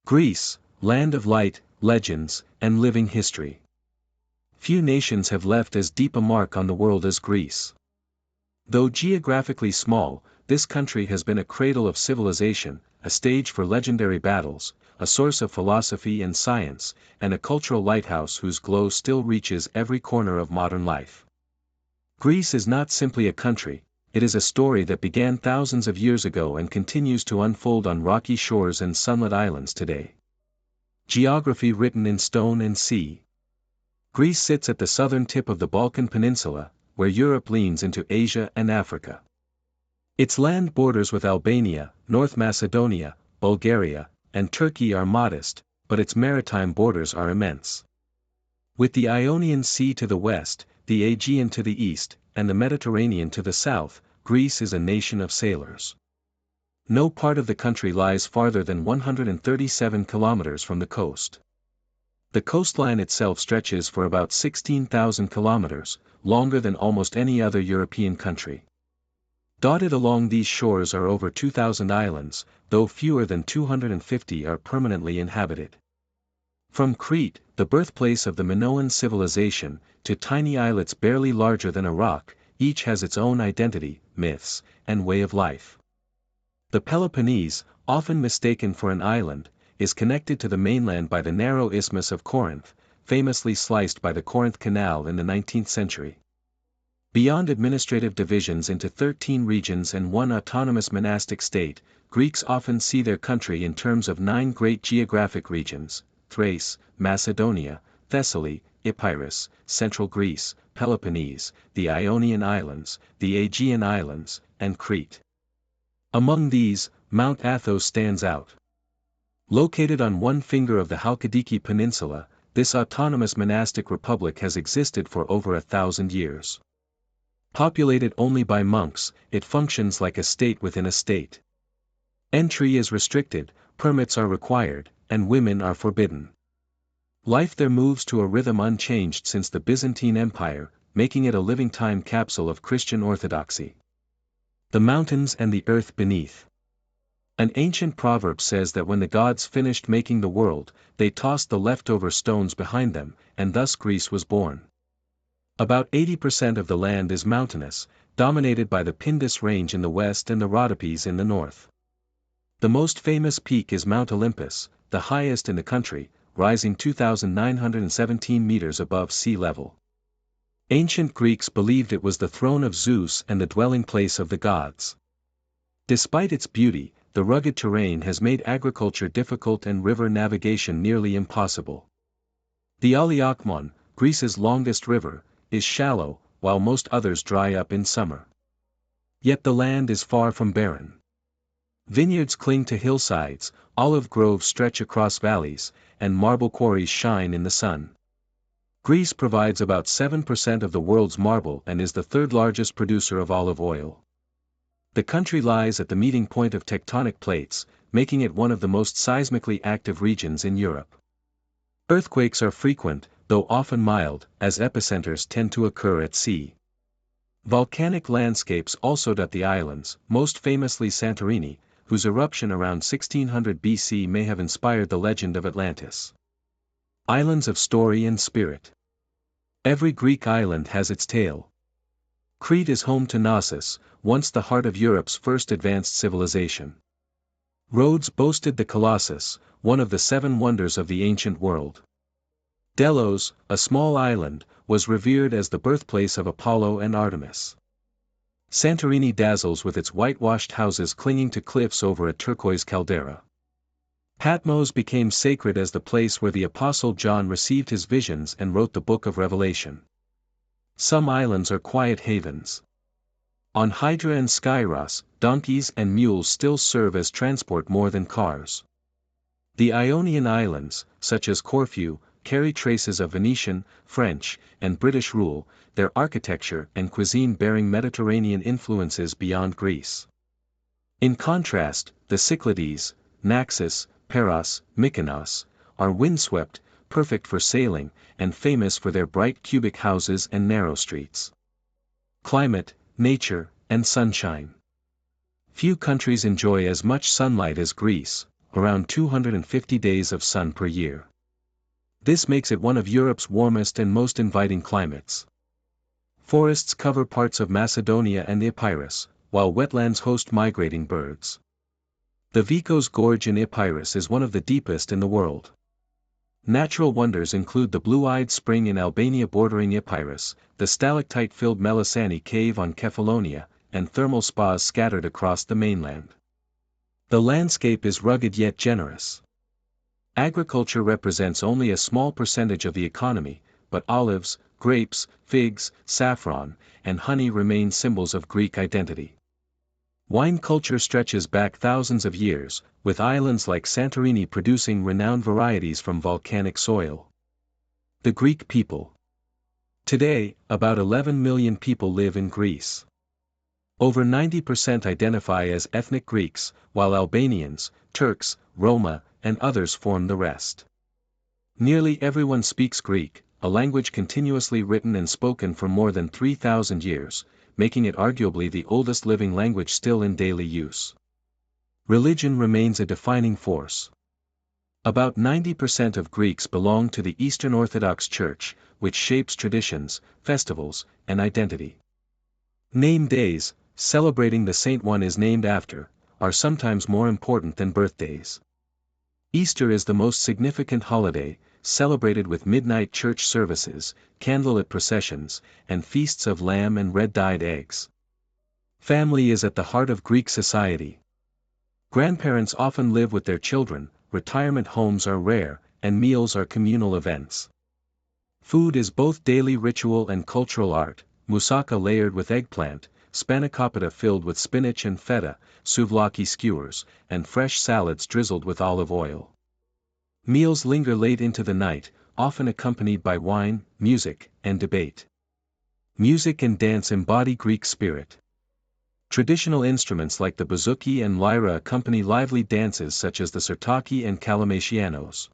Greece, land of light, legends, and living history. Few nations have left as deep a mark on the world as Greece. Though geographically small, this country has been a cradle of civilization, a stage for legendary battles, a source of philosophy and science, and a cultural lighthouse whose glow still reaches every corner of modern life. Greece is not simply a country, it is a story that began thousands of years ago and continues to unfold on rocky shores and sunlit islands today. Geography written in stone and sea. Greece sits at the southern tip of the Balkan Peninsula, where Europe leans into Asia and Africa. Its land borders with Albania, North Macedonia, Bulgaria, and Turkey are modest, but its maritime borders are immense. With the Ionian Sea to the west, the Aegean to the east, and the Mediterranean to the south, Greece is a nation of sailors. No part of the country lies farther than 137 kilometers from the coast. The coastline itself stretches for about 16,000 kilometers, longer than almost any other European country. Dotted along these shores are over 2,000 islands, though fewer than 250 are permanently inhabited. From Crete, the birthplace of the Minoan civilization, to tiny islets barely larger than a rock, each has its own identity, myths, and way of life. The Peloponnese, often mistaken for an island, is connected to the mainland by the narrow Isthmus of Corinth, famously sliced by the Corinth Canal in the 19th century. Beyond administrative divisions into 13 regions and one autonomous monastic state, Greeks often see their country in terms of 9 great geographic regions: Thrace, Macedonia, Thessaly, Epirus, Central Greece, Peloponnese, the Ionian Islands, the Aegean Islands, and Crete. Among these, Mount Athos stands out. Located on one finger of the Chalkidiki Peninsula, this autonomous monastic republic has existed for over 1,000 years. Populated only by monks, it functions like a state within a state. Entry is restricted, permits are required, and women are forbidden. Life there moves to a rhythm unchanged since the Byzantine Empire, making it a living time capsule of Christian orthodoxy. The mountains and the earth beneath. An ancient proverb says that when the gods finished making the world, they tossed the leftover stones behind them, and thus Greece was born. About 80% of the land is mountainous, dominated by the Pindus Range in the west and the Rhodopes in the north. The most famous peak is Mount Olympus, the highest in the country, rising 2,917 meters above sea level. Ancient Greeks believed it was the throne of Zeus and the dwelling place of the gods. Despite its beauty, the rugged terrain has made agriculture difficult and river navigation nearly impossible. The Aliakmon, Greece's longest river, is shallow, while most others dry up in summer. Yet the land is far from barren. Vineyards cling to hillsides, olive groves stretch across valleys, and marble quarries shine in the sun. Greece provides about 7% of the world's marble and is the third largest producer of olive oil. The country lies at the meeting point of tectonic plates, making it one of the most seismically active regions in Europe. Earthquakes are frequent, though often mild, as epicenters tend to occur at sea. Volcanic landscapes also dot the islands, most famously Santorini, whose eruption around 1600 BC may have inspired the legend of Atlantis. Islands of story and spirit. Every Greek island has its tale. Crete is home to Knossos, once the heart of Europe's first advanced civilization. Rhodes boasted the Colossus, one of the 7 wonders of the ancient world. Delos, a small island, was revered as the birthplace of Apollo and Artemis. Santorini dazzles with its whitewashed houses clinging to cliffs over a turquoise caldera. Patmos became sacred as the place where the Apostle John received his visions and wrote the Book of Revelation. Some islands are quiet havens. On Hydra and Skyros, donkeys and mules still serve as transport more than cars. The Ionian Islands, such as Corfu, carry traces of Venetian, French, and British rule, their architecture and cuisine bearing Mediterranean influences beyond Greece. In contrast, the Cyclades, Naxos, Paros, Mykonos, are windswept, perfect for sailing, and famous for their bright cubic houses and narrow streets. Climate, nature, and sunshine. Few countries enjoy as much sunlight as Greece, around 250 days of sun per year. This makes it one of Europe's warmest and most inviting climates. Forests cover parts of Macedonia and the Epirus, while wetlands host migrating birds. The Vikos Gorge in Epirus is one of the deepest in the world. Natural wonders include the blue-eyed spring in Albania bordering Epirus, the stalactite-filled Melisani cave on Kefalonia, and thermal spas scattered across the mainland. The landscape is rugged yet generous. Agriculture represents only a small percentage of the economy, but olives, grapes, figs, saffron, and honey remain symbols of Greek identity. Wine culture stretches back thousands of years, with islands like Santorini producing renowned varieties from volcanic soil. The Greek people. Today, about 11 million people live in Greece. Over 90% identify as ethnic Greeks, while Albanians, Turks, Roma, and others form the rest. Nearly everyone speaks Greek, a language continuously written and spoken for more than 3,000 years, making it arguably the oldest living language still in daily use. Religion remains a defining force. About 90% of Greeks belong to the Eastern Orthodox Church, which shapes traditions, festivals, and identity. Name days, celebrating the saint one is named after, are sometimes more important than birthdays. Easter is the most significant holiday, celebrated with midnight church services, candlelit processions, and feasts of lamb and red-dyed eggs. Family is at the heart of Greek society. Grandparents often live with their children, retirement homes are rare, and meals are communal events. Food is both daily ritual and cultural art, moussaka layered with eggplant, spanakopita filled with spinach and feta, souvlaki skewers, and fresh salads drizzled with olive oil. Meals linger late into the night, often accompanied by wine, music, and debate. Music and dance embody Greek spirit. Traditional instruments like the bouzouki and lyra accompany lively dances such as the sirtaki and kalamachianos.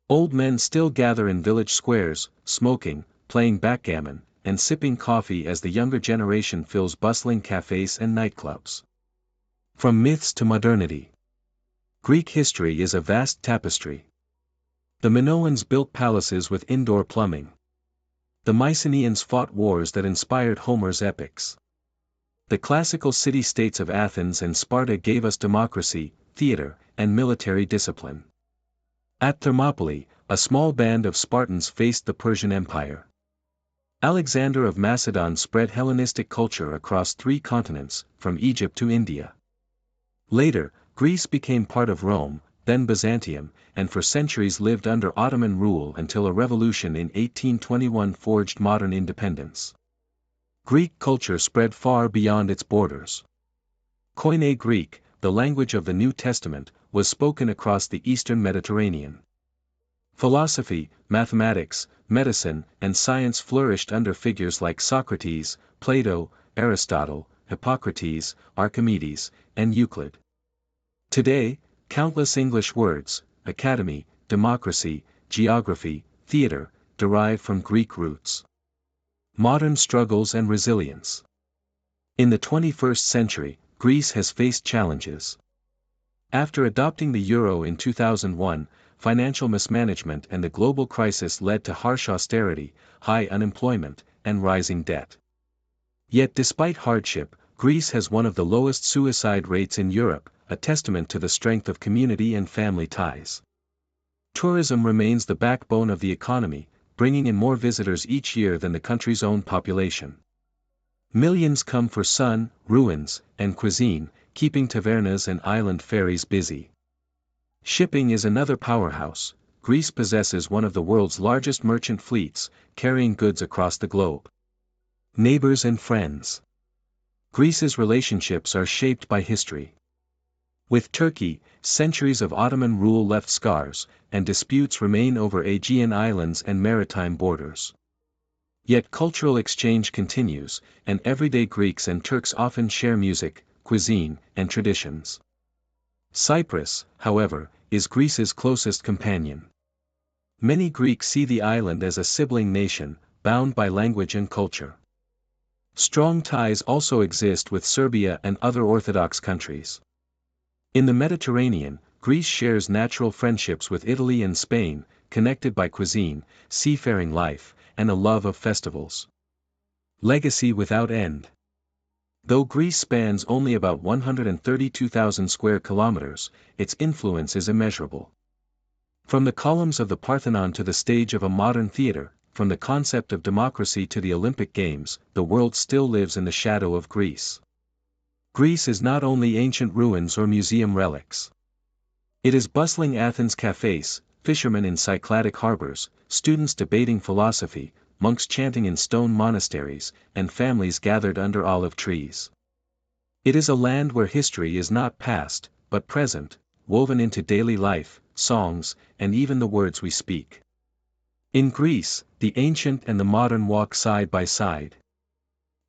Old men still gather in village squares, smoking, playing backgammon, and sipping coffee as the younger generation fills bustling cafes and nightclubs. From myths to modernity, Greek history is a vast tapestry. The Minoans built palaces with indoor plumbing. The Mycenaeans fought wars that inspired Homer's epics. The classical city-states of Athens and Sparta gave us democracy, theater, and military discipline. At Thermopylae, a small band of Spartans faced the Persian Empire. Alexander of Macedon spread Hellenistic culture across 3 continents, from Egypt to India. Later, Greece became part of Rome, then Byzantium, and for centuries lived under Ottoman rule until a revolution in 1821 forged modern independence. Greek culture spread far beyond its borders. Koine Greek, the language of the New Testament, was spoken across the Eastern Mediterranean. Philosophy, mathematics, medicine, and science flourished under figures like Socrates, Plato, Aristotle, Hippocrates, Archimedes, and Euclid. Today, countless English words, academy, democracy, geography, theater, derive from Greek roots. Modern struggles and resilience. In the 21st century, Greece has faced challenges. After adopting the euro in 2001, financial mismanagement and the global crisis led to harsh austerity, high unemployment, and rising debt. Yet despite hardship, Greece has one of the lowest suicide rates in Europe, a testament to the strength of community and family ties. Tourism remains the backbone of the economy, bringing in more visitors each year than the country's own population. Millions come for sun, ruins, and cuisine, keeping tavernas and island ferries busy. Shipping is another powerhouse. Greece possesses one of the world's largest merchant fleets, carrying goods across the globe. Neighbors and friends. Greece's relationships are shaped by history. With Turkey, centuries of Ottoman rule left scars, and disputes remain over Aegean islands and maritime borders. Yet cultural exchange continues, and everyday Greeks and Turks often share music, cuisine, and traditions. Cyprus, however, is Greece's closest companion. Many Greeks see the island as a sibling nation, bound by language and culture. Strong ties also exist with Serbia and other Orthodox countries. In the Mediterranean, Greece shares natural friendships with Italy and Spain, connected by cuisine, seafaring life, and a love of festivals. Legacy without end. Though Greece spans only about 132,000 square kilometers, its influence is immeasurable. From the columns of the Parthenon to the stage of a modern theater, from the concept of democracy to the Olympic Games, the world still lives in the shadow of Greece. Greece is not only ancient ruins or museum relics. It is bustling Athens cafes, fishermen in Cycladic harbors, students debating philosophy, monks chanting in stone monasteries, and families gathered under olive trees. It is a land where history is not past, but present, woven into daily life, songs, and even the words we speak. In Greece, the ancient and the modern walk side by side.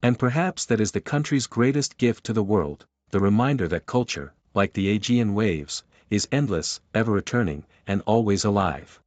And perhaps that is the country's greatest gift to the world, the reminder that culture, like the Aegean waves, is endless, ever returning, and always alive.